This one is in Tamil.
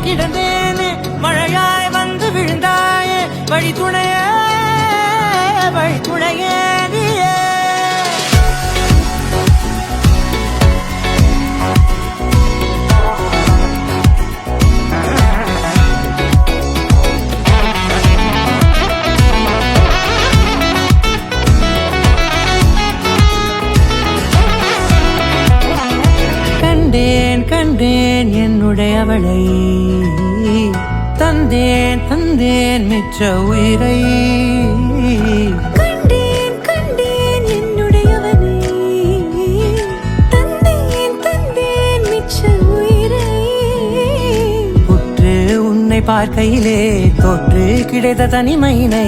கிடந்தேனே மழையாய் வந்து விழுந்தாயே வழி துணையே நீயே. கண்டேன் என்னுடையவளை தந்தேன் மிச்ச உயிரை. கண்டேன் என்னுடையவனை தந்தேன் மிச்ச உயிரை. உற்று உன்னை பார்க்கையிலே தோற்று கிடைத்த தனிமையினை